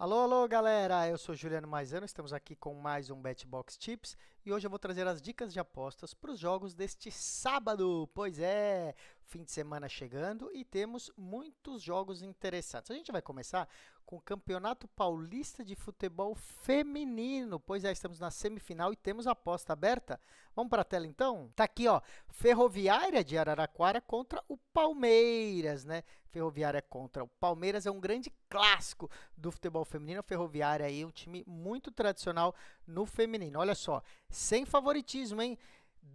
Alô, alô, galera! Eu sou Juliano Maisano, estamos aqui com mais um BetBox Tips e hoje eu vou trazer as dicas de apostas para os jogos deste sábado. Pois é, fim de semana chegando e temos muitos jogos interessantes. A gente vai começar com o Campeonato Paulista de Futebol Feminino. Pois é, estamos na semifinal e temos a aposta aberta. Vamos para a tela então? Tá aqui, ó, Ferroviária de Araraquara contra o Palmeiras, né? Ferroviária contra o Palmeiras é um grande clássico do futebol feminino. A Ferroviária aí, um time muito tradicional no feminino. Olha só, sem favoritismo, hein?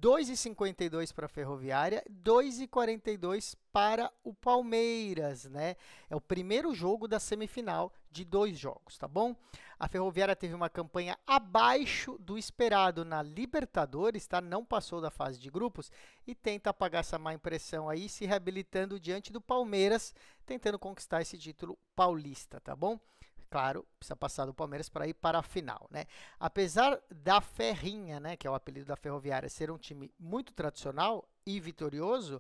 2,52 para a Ferroviária, 2,42 para o Palmeiras, né? É o primeiro jogo da semifinal de 2 jogos, tá bom? A Ferroviária teve uma campanha abaixo do esperado na Libertadores, tá? Não passou da fase de grupos e tenta apagar essa má impressão aí, se reabilitando diante do Palmeiras, tentando conquistar esse título paulista, tá bom? Claro, precisa passar do Palmeiras para ir para a final, né? Apesar da Ferrinha, né, que é o apelido da Ferroviária, ser um time muito tradicional e vitorioso,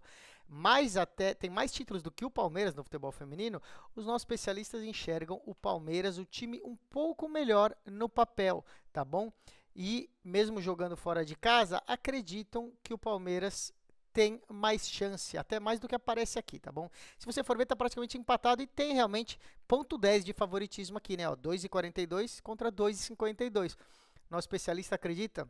tem mais títulos do que o Palmeiras no futebol feminino, os nossos especialistas enxergam o Palmeiras, o time um pouco melhor no papel, tá bom? E mesmo jogando fora de casa, acreditam que o Palmeiras tem mais chance, até mais do que aparece aqui, tá bom? Se você for ver, tá praticamente empatado e tem realmente 0,10 de favoritismo aqui, né? 2,42 contra 2,52. Nosso especialista acredita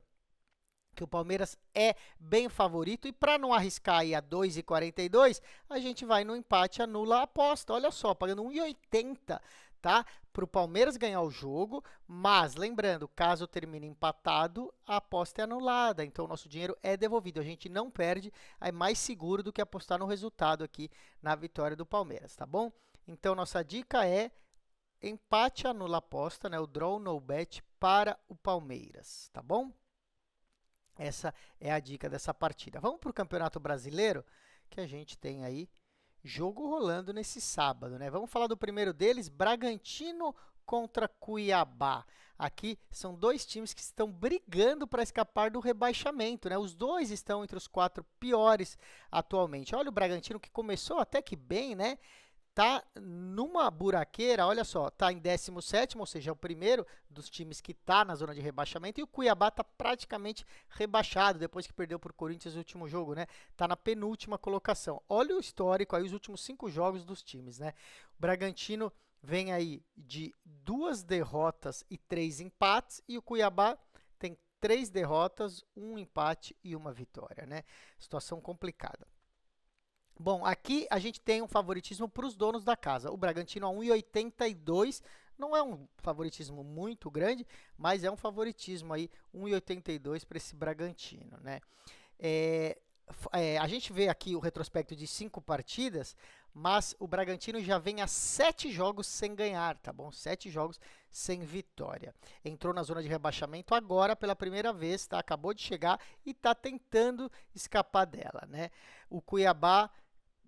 que o Palmeiras é bem favorito e para não arriscar aí a 2,42, a gente vai no empate, anula a aposta. Olha só, pagando 1,80, tá? Para o Palmeiras ganhar o jogo, mas lembrando, caso termine empatado, a aposta é anulada, então o nosso dinheiro é devolvido, a gente não perde, é mais seguro do que apostar no resultado aqui na vitória do Palmeiras, tá bom? Então nossa dica é empate, anula a aposta, né? O draw no bet para o Palmeiras, tá bom? Essa é a dica dessa partida. Vamos para o Campeonato Brasileiro, que a gente tem aí jogo rolando nesse sábado, né? Vamos falar do primeiro deles, Bragantino contra Cuiabá. Aqui são dois times que estão brigando para escapar do rebaixamento, né? Os dois estão entre os 4 piores atualmente. Olha o Bragantino que começou até que bem, né? Tá numa buraqueira, olha só, tá em 17º, ou seja, é o primeiro dos times que tá na zona de rebaixamento, e o Cuiabá tá praticamente rebaixado, depois que perdeu para o Corinthians no último jogo, né? Tá na penúltima colocação. Olha o histórico aí, os últimos 5 jogos dos times, né? O Bragantino vem aí de 2 derrotas e 3 empates, e o Cuiabá tem 3 derrotas, 1 empate e 1 vitória, né? Situação complicada. Bom, aqui a gente tem um favoritismo para os donos da casa. O Bragantino a 1,82, não é um favoritismo muito grande, mas é um favoritismo aí, 1,82 para esse Bragantino, né? A gente vê aqui o retrospecto de 5 partidas, mas o Bragantino já vem a 7 jogos sem ganhar, tá bom? 7 jogos sem vitória. Entrou na zona de rebaixamento agora pela primeira vez, tá? Acabou de chegar e está tentando escapar dela, né? O Cuiabá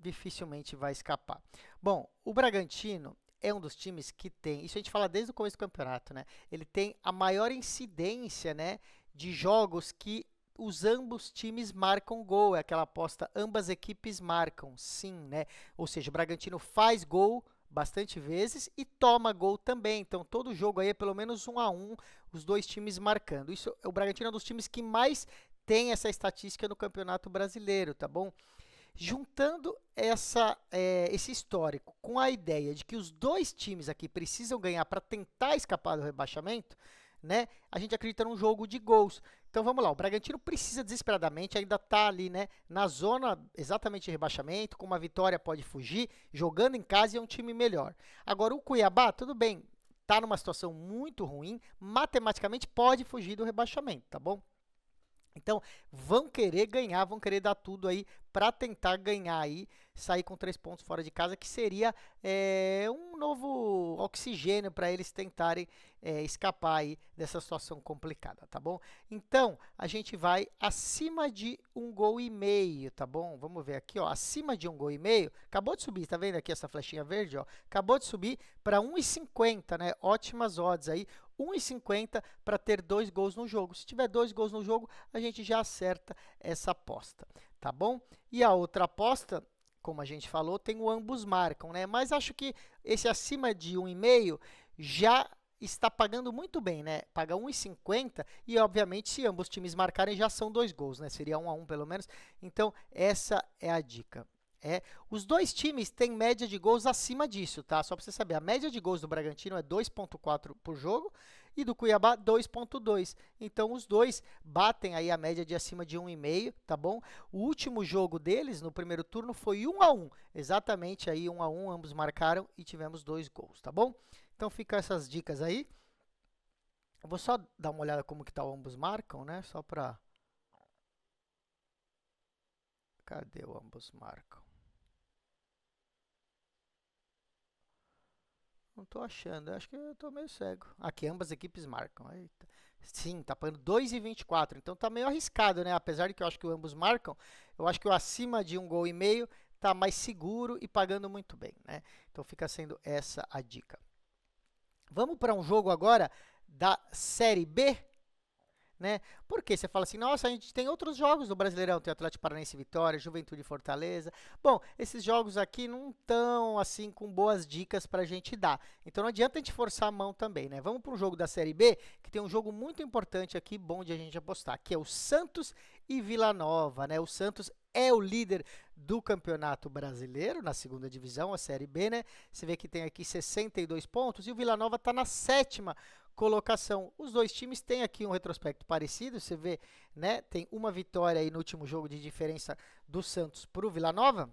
dificilmente vai escapar. Bom, o Bragantino é um dos times que tem, isso a gente fala desde o começo do campeonato, né? Ele tem a maior incidência, né, de jogos que os ambos times marcam gol, é aquela aposta, ambas equipes marcam, sim, né? Ou seja, o Bragantino faz gol bastante vezes e toma gol também. Então, todo jogo aí é pelo menos 1-1, os dois times marcando. Isso, o Bragantino é um dos times que mais tem essa estatística no Campeonato Brasileiro, tá bom? Juntando esse histórico com a ideia de que os dois times aqui precisam ganhar para tentar escapar do rebaixamento, né? A gente acredita num jogo de gols. Então vamos lá, o Bragantino precisa desesperadamente, ainda está ali, né, na zona exatamente de rebaixamento, com uma vitória pode fugir, jogando em casa e é um time melhor. Agora o Cuiabá, tudo bem, está numa situação muito ruim, matematicamente pode fugir do rebaixamento, tá bom? Então, vão querer ganhar, vão querer dar tudo aí para tentar ganhar aí, sair com 3 pontos fora de casa, que seria um novo oxigênio para eles tentarem escapar aí dessa situação complicada, tá bom? Então, a gente vai acima de 1,5 gol, tá bom? Vamos ver aqui, ó, acima de 1,5 gol, acabou de subir, tá vendo aqui essa flechinha verde, ó? Acabou de subir para 1,50, né? Ótimas odds aí, 1,50 para ter 2 gols no jogo. Se tiver 2 gols no jogo, a gente já acerta essa aposta, tá bom? E a outra aposta, como a gente falou, tem o ambos marcam, né? Mas acho que esse acima de 1,5 já está pagando muito bem, né? Paga 1,50 e, obviamente, se ambos times marcarem, já são 2 gols, né? Seria 1 a 1 pelo menos. Então, essa é a dica. Os dois times têm média de gols acima disso, tá? Só para você saber, a média de gols do Bragantino é 2,4 por jogo e do Cuiabá 2,2. Então, os dois batem aí a média de acima de 1,5, tá bom? O último jogo deles, no primeiro turno, foi 1 a 1. Exatamente aí 1 a 1, ambos marcaram e tivemos 2 gols, tá bom? Então, ficam essas dicas aí. Eu vou só dar uma olhada como que tá o ambos marcam, né? Só para... Cadê o ambos marcam? Não tô achando, acho que eu tô meio cego. Aqui ambas equipes marcam. Eita. Sim, tá pagando 2,24, então tá meio arriscado, né? Apesar de que eu acho que ambos marcam, eu acho que o acima de 1,5 gols tá mais seguro e pagando muito bem, né? Então fica sendo essa a dica. Vamos para um jogo agora da Série B, né? Porque você fala assim, nossa, a gente tem outros jogos do Brasileirão, tem Atlético Paranaense e Vitória, Juventude e Fortaleza. Bom, esses jogos aqui não estão, assim, com boas dicas para a gente dar. Então, não adianta a gente forçar a mão também, né? Vamos para um jogo da Série B, que tem um jogo muito importante aqui, bom de a gente apostar, que é o Santos e Vila Nova, né? O Santos é o líder do Campeonato Brasileiro, na segunda divisão, a Série B, né? Você vê que tem aqui 62 pontos e o Vila Nova está na 7ª colocação. Os dois times têm aqui um retrospecto parecido, você vê, né? Tem uma vitória aí no último jogo de diferença do Santos para o Vila Nova.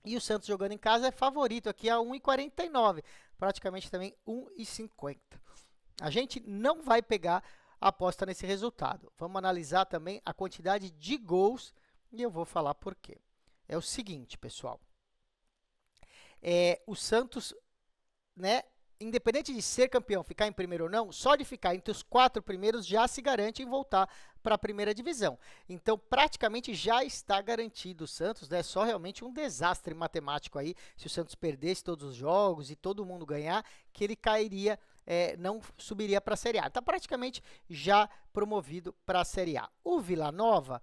E o Santos jogando em casa é favorito aqui a 1,49, praticamente também 1,50. A gente não vai pegar a aposta nesse resultado. Vamos analisar também a quantidade de gols e eu vou falar por quê. É o seguinte, pessoal. O Santos, né? Independente de ser campeão, ficar em primeiro ou não, só de ficar entre os 4 primeiros já se garante em voltar para a primeira divisão. Então, praticamente já está garantido o Santos, né? É só realmente um desastre matemático aí, se o Santos perdesse todos os jogos e todo mundo ganhar, que ele cairia, não subiria para a Série A. Está praticamente já promovido para a Série A. O Vila Nova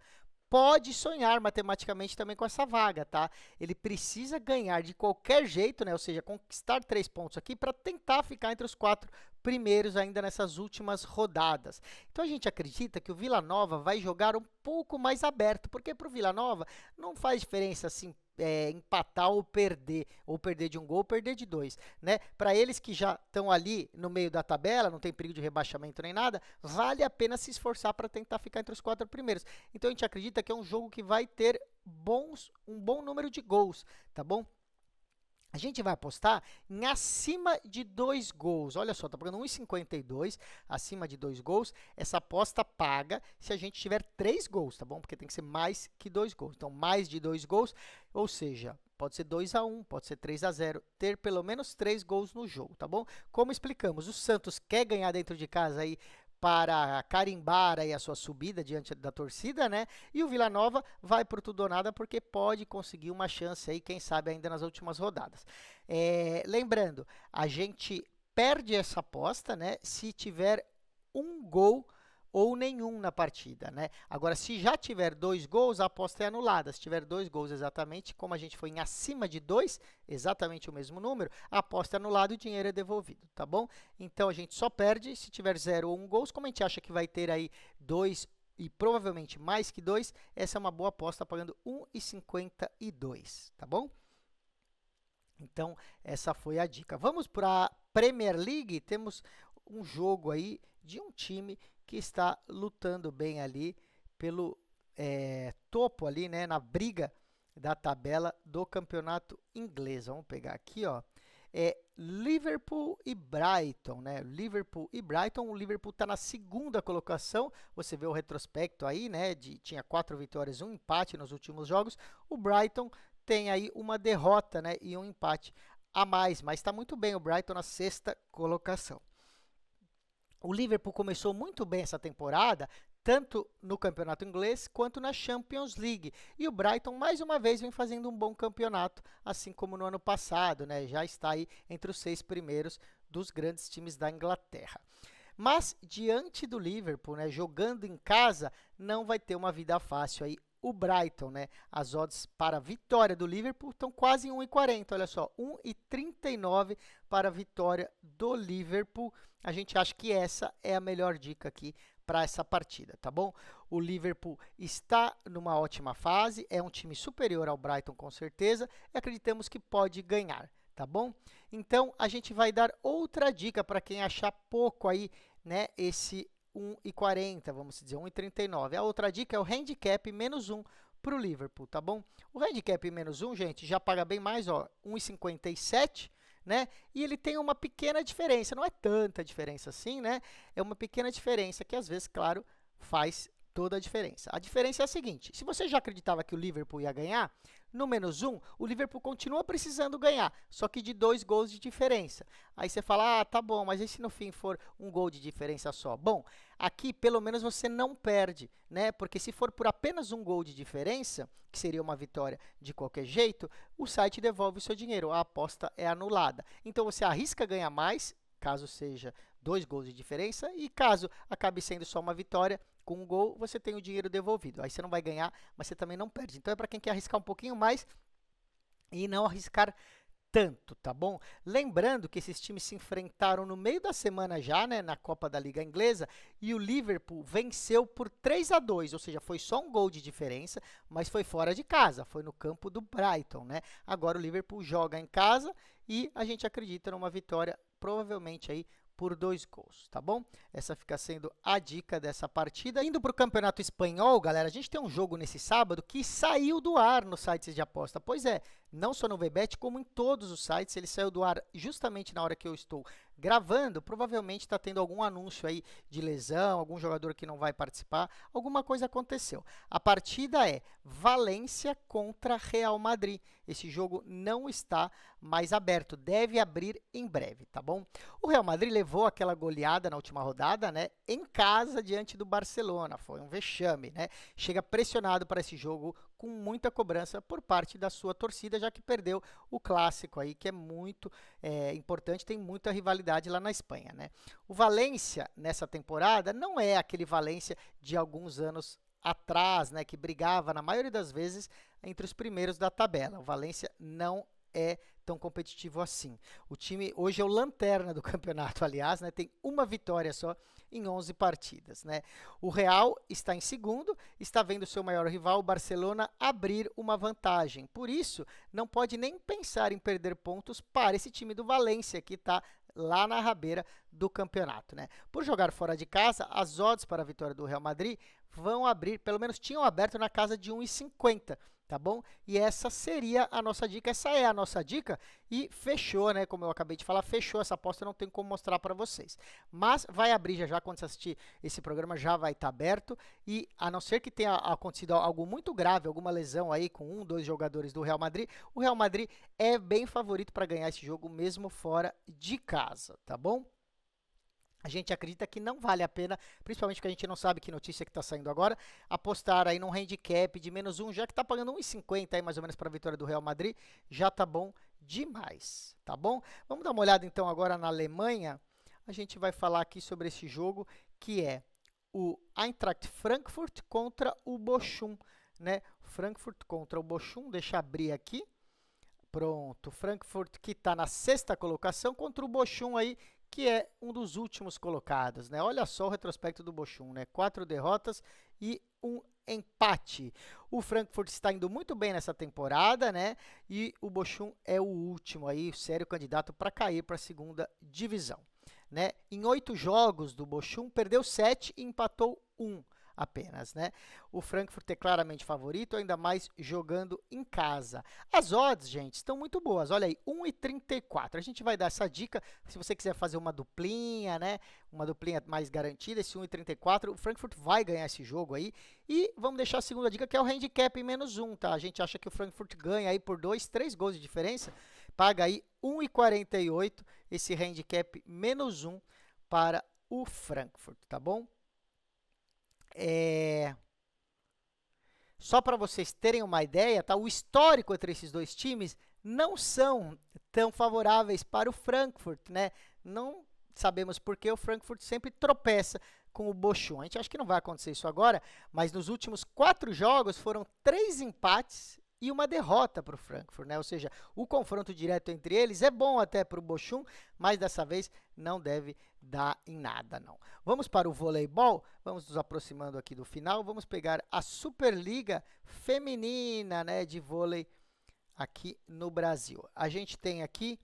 pode sonhar matematicamente também com essa vaga, tá? Ele precisa ganhar de qualquer jeito, né? Ou seja, conquistar 3 pontos aqui para tentar ficar entre os 4 primeiros ainda nessas últimas rodadas. Então a gente acredita que o Vila Nova vai jogar um pouco mais aberto, porque para o Vila Nova não faz diferença assim empatar ou perder de 1 gol ou perder de 2, né? Para eles que já estão ali no meio da tabela, não tem perigo de rebaixamento nem nada, vale a pena se esforçar para tentar ficar entre os 4 primeiros. Então a gente acredita que é um jogo que vai ter um bom número de gols, tá bom? A gente vai apostar em acima de 2 gols. Olha só, tá pagando 1,52, acima de 2 gols. Essa aposta paga se a gente tiver 3 gols, tá bom? Porque tem que ser mais que 2 gols. Então, mais de 2 gols, ou seja, pode ser 2 a 1, pode ser 3 a 0, ter pelo menos 3 gols no jogo, tá bom? Como explicamos, o Santos quer ganhar dentro de casa aí para carimbar aí a sua subida diante da torcida, né? E o Vila Nova vai por tudo ou nada porque pode conseguir uma chance aí, quem sabe ainda nas últimas rodadas. Lembrando, a gente perde essa aposta, né? Se tiver 1 gol ou nenhum na partida, né? Agora, se já tiver 2 gols, a aposta é anulada. Se tiver 2 gols exatamente, como a gente foi em acima de 2, exatamente o mesmo número, a aposta é anulada e o dinheiro é devolvido, tá bom? Então, a gente só perde se tiver 0 ou 1 gols. Como a gente acha que vai ter aí 2 e provavelmente mais que 2, essa é uma boa aposta pagando 1,52, tá bom? Então, essa foi a dica. Vamos para a Premier League. Temos um jogo aí de um time que está lutando bem ali pelo topo ali, né, na briga da tabela do campeonato inglês. Vamos pegar aqui, ó. Liverpool e Brighton, né? Liverpool e Brighton. O Liverpool está na 2ª colocação. Você vê o retrospecto aí, né? Tinha 4 vitórias, 1 empate nos últimos jogos. O Brighton tem aí uma derrota, né, e um empate a mais, mas está muito bem o Brighton na 6ª colocação. O Liverpool começou muito bem essa temporada, tanto no campeonato inglês quanto na Champions League. E o Brighton, mais uma vez, vem fazendo um bom campeonato, assim como no ano passado, né? Já está aí entre os 6 primeiros dos grandes times da Inglaterra. Mas, diante do Liverpool, né, jogando em casa, não vai ter uma vida fácil aí o Brighton, né? As odds para a vitória do Liverpool estão quase em 1,40, olha só, 1,39 para a vitória do Liverpool. A gente acha que essa é a melhor dica aqui para essa partida, tá bom? O Liverpool está numa ótima fase, é um time superior ao Brighton com certeza, e acreditamos que pode ganhar, tá bom? Então, a gente vai dar outra dica para quem achar pouco aí, né, esse 1,40, vamos dizer, 1,39. A outra dica é o handicap -1 para o Liverpool, tá bom? O handicap -1, gente, já paga bem mais, ó, 1,57, né? E ele tem uma pequena diferença, não é tanta diferença assim, né? É uma pequena diferença que, às vezes, claro, faz toda a diferença. A diferença é a seguinte, se você já acreditava que o Liverpool ia ganhar, no -1, o Liverpool continua precisando ganhar, só que de 2 gols de diferença. Aí você fala, ah, tá bom, mas e se no fim for um gol de diferença só? Bom, aqui pelo menos você não perde, né? Porque se for por apenas um gol de diferença, que seria uma vitória de qualquer jeito, o site devolve o seu dinheiro, a aposta é anulada. Então você arrisca ganhar mais, caso seja 2 gols de diferença, e caso acabe sendo só uma vitória, com um gol, você tem o dinheiro devolvido. Aí você não vai ganhar, mas você também não perde. Então, é para quem quer arriscar um pouquinho mais e não arriscar tanto, tá bom? Lembrando que esses times se enfrentaram no meio da semana já, né, na Copa da Liga Inglesa, e o Liverpool venceu por 3-2, ou seja, foi só um gol de diferença, mas foi fora de casa, foi no campo do Brighton, né? Agora o Liverpool joga em casa e a gente acredita numa vitória, provavelmente aí, por 2 gols, tá bom? Essa fica sendo a dica dessa partida. Indo para o Campeonato Espanhol, galera, a gente tem um jogo nesse sábado que saiu do ar nos sites de aposta. Pois é, não só no VBet, como em todos os sites, ele saiu do ar justamente na hora que eu estou gravando. Provavelmente está tendo algum anúncio aí de lesão, algum jogador que não vai participar, alguma coisa aconteceu. A partida é Valência contra Real Madrid. Esse jogo não está mais aberto, deve abrir em breve, tá bom? O Real Madrid levou aquela goleada na última rodada, né, em casa diante do Barcelona, foi um vexame, né? Chega pressionado para esse jogo com muita cobrança por parte da sua torcida, já que perdeu o clássico aí, que é muito importante, tem muita rivalidade lá na Espanha, né? O Valência, nessa temporada, não é aquele Valência de alguns anos atrás, né, que brigava, na maioria das vezes, entre os primeiros da tabela. O Valência não é tão competitivo assim. O time hoje é o lanterna do campeonato, aliás, né, tem uma vitória só em 11 partidas, né? O Real está em segundo, está vendo seu maior rival, o Barcelona, abrir uma vantagem. Por isso, não pode nem pensar em perder pontos para esse time do Valência, que está lá na rabeira do campeonato, né? Por jogar fora de casa, as odds para a vitória do Real Madrid vão abrir, pelo menos tinham aberto na casa de 1,50, tá bom? E essa seria a nossa dica, essa é a nossa dica e fechou, né? Como eu acabei de falar, fechou essa aposta, não tem como mostrar para vocês. Mas vai abrir já quando você assistir esse programa, já vai estar aberto e a não ser que tenha acontecido algo muito grave, alguma lesão aí com 2 jogadores do Real Madrid, o Real Madrid é bem favorito para ganhar esse jogo mesmo fora de casa, tá bom? A gente acredita que não vale a pena, principalmente porque a gente não sabe que notícia que está saindo agora, apostar aí num handicap de -1, já que está pagando 1,50 aí mais ou menos para a vitória do Real Madrid, já tá bom demais, tá bom? Vamos dar uma olhada então agora na Alemanha, a gente vai falar aqui sobre esse jogo que é o Eintracht Frankfurt contra o Bochum, né? Frankfurt contra o Bochum, deixa eu abrir aqui, pronto, Frankfurt que está na 6ª colocação contra o Bochum aí, que é um dos últimos colocados, né? Olha só o retrospecto do Bochum, né? 4 derrotas e 1 empate. O Frankfurt está indo muito bem nessa temporada, né? E o Bochum é o último aí, sério candidato para cair para a 2ª divisão, né? Em 8 jogos do Bochum, perdeu 7 e empatou 1 apenas, né? O Frankfurt é claramente favorito, ainda mais jogando em casa. As odds, gente, estão muito boas. Olha aí, 1,34. A gente vai dar essa dica, se você quiser fazer uma duplinha, né? Uma duplinha mais garantida, esse 1,34. O Frankfurt vai ganhar esse jogo aí. E vamos deixar a segunda dica, que é o handicap -1, tá? A gente acha que o Frankfurt ganha aí por 2, 3 gols de diferença. Paga aí 1,48 esse handicap -1 para o Frankfurt, tá bom? Só para vocês terem uma ideia, tá? O histórico entre esses dois times não são tão favoráveis para o Frankfurt, né? Não sabemos por que o Frankfurt sempre tropeça com o Bochum. A gente acha que não vai acontecer isso agora, mas nos últimos 4 jogos foram 3 empates e uma derrota para o Frankfurt, né? Ou seja, o confronto direto entre eles é bom até para o Bochum, mas dessa vez não deve dar em nada, não. Vamos para o voleibol, vamos nos aproximando aqui do final, vamos pegar a Superliga Feminina, né, de vôlei aqui no Brasil. A gente tem aqui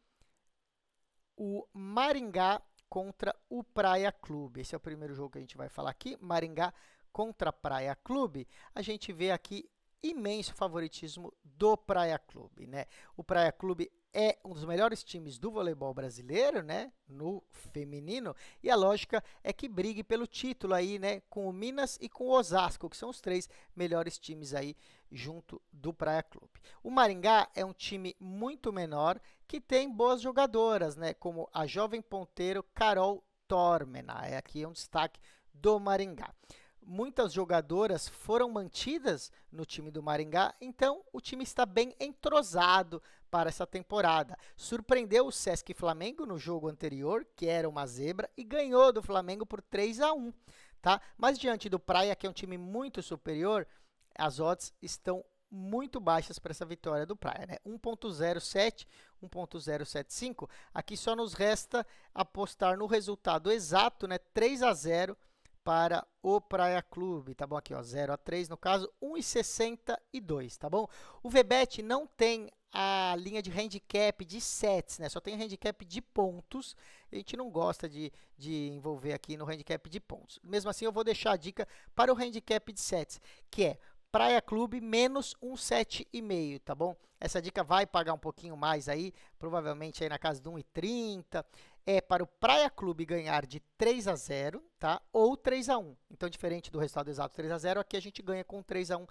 o Maringá contra o Praia Clube. Esse é o primeiro jogo que a gente vai falar aqui, Maringá contra Praia Clube. A gente vê aqui imenso favoritismo do Praia Clube, né? O Praia Clube é um dos melhores times do voleibol brasileiro, né, no feminino, e a lógica é que brigue pelo título aí, né, com o Minas e com o Osasco, que são os 3 melhores times aí junto do Praia Clube. O Maringá é um time muito menor que tem boas jogadoras, né, como a jovem ponteiro Carol Tormena, aqui é um destaque do Maringá. Muitas jogadoras foram mantidas no time do Maringá, então o time está bem entrosado para essa temporada. Surpreendeu o Sesc Flamengo no jogo anterior, que era uma zebra, e ganhou do Flamengo por 3-1, tá? Mas diante do Praia, que é um time muito superior, as odds estão muito baixas para essa vitória do Praia, né? 1.07, 1.075. Aqui só nos resta apostar no resultado exato, né? 3-0 para o Praia Clube, tá bom? Aqui, ó, 0-3, no caso, 1,62, tá bom? O VBET não tem a linha de handicap de sets, né? Só tem handicap de pontos. A gente não gosta de envolver aqui no handicap de pontos. Mesmo assim, eu vou deixar a dica para o handicap de sets, que é Praia Clube menos 1,7,5, tá bom? Essa dica vai pagar um pouquinho mais aí, provavelmente aí na casa de 1,30. É para o Praia Clube ganhar de 3-0, tá? Ou 3-1. Então, diferente do resultado exato 3-0, aqui a gente ganha com 3-1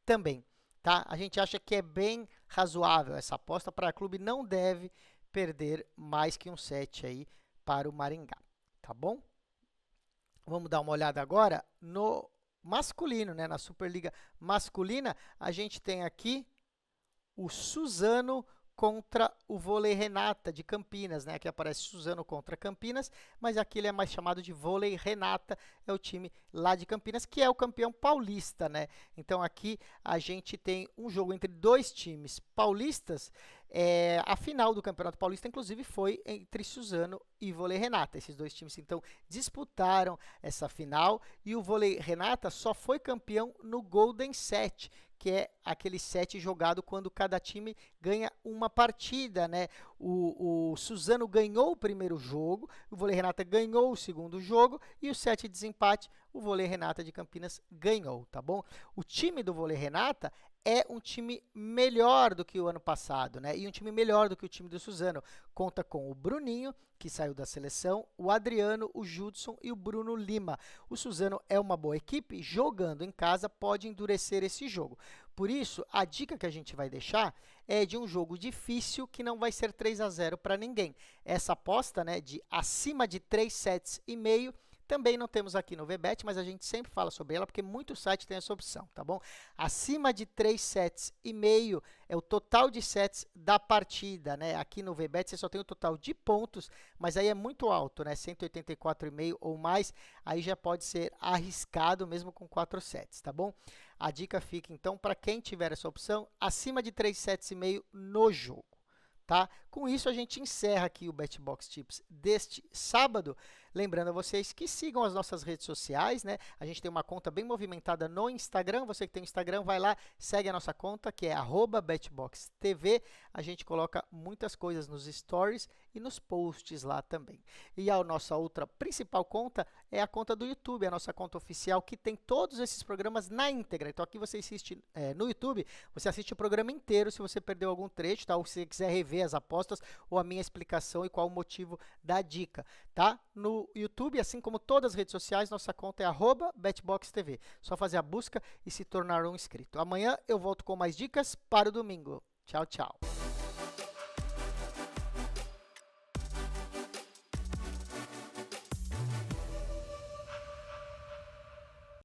também, tá? A gente acha que é bem razoável essa aposta. O Praia Clube não deve perder mais que um set aí para o Maringá, tá bom? Vamos dar uma olhada agora no masculino, né? Na Superliga masculina, a gente tem aqui o Suzano contra o Vôlei Renata de Campinas, né? Aqui aparece Suzano contra Campinas, mas aqui ele é mais chamado de Vôlei Renata, é o time lá de Campinas, que é o campeão paulista, né? Então aqui a gente tem um jogo entre 2 times paulistas. A final do Campeonato Paulista, inclusive, foi entre Suzano e Vôlei Renata. Esses 2 times, então, disputaram essa final e o Vôlei Renata só foi campeão no Golden Set, que é aquele set jogado quando cada time ganha uma partida, né? O Suzano ganhou o primeiro jogo, o Vôlei Renata ganhou o segundo jogo e o set de desempate, o Vôlei Renata de Campinas ganhou, tá bom? O time do Vôlei Renata é um time melhor do que o ano passado, né? E um time melhor do que o time do Suzano. Conta com o Bruninho, que saiu da seleção, o Adriano, o Judson e o Bruno Lima. O Suzano é uma boa equipe, jogando em casa pode endurecer esse jogo. Por isso, a dica que a gente vai deixar é de um jogo difícil que não vai ser 3-0 para ninguém. Essa aposta, né, de acima de 3 sets e meio, também não temos aqui no VBET, mas a gente sempre fala sobre ela, porque muito site tem essa opção, tá bom? Acima de 3 sets e meio é o total de sets da partida, né? Aqui no VBET você só tem o total de pontos, mas aí é muito alto, né? 184,5 ou mais, aí já pode ser arriscado mesmo com 4 sets, tá bom? A dica fica, então, para quem tiver essa opção, acima de 3 sets e meio no jogo, tá? Com isso, a gente encerra aqui o BetBox Tips deste sábado. Lembrando a vocês que sigam as nossas redes sociais, né? A gente tem uma conta bem movimentada no Instagram. Você que tem Instagram, vai lá, segue a nossa conta, que é @BetBoxTV. A gente coloca muitas coisas nos stories e nos posts lá também. E a nossa outra principal conta é a conta do YouTube, a nossa conta oficial, que tem todos esses programas na íntegra. Então, aqui você assiste no YouTube, você assiste o programa inteiro se você perdeu algum trecho, tá? Ou se você quiser rever as apostas ou a minha explicação e qual o motivo da dica, tá? No YouTube, assim como todas as redes sociais, nossa conta é @BetBoxTV. Só fazer a busca e se tornar um inscrito. Amanhã eu volto com mais dicas para o domingo. Tchau, tchau.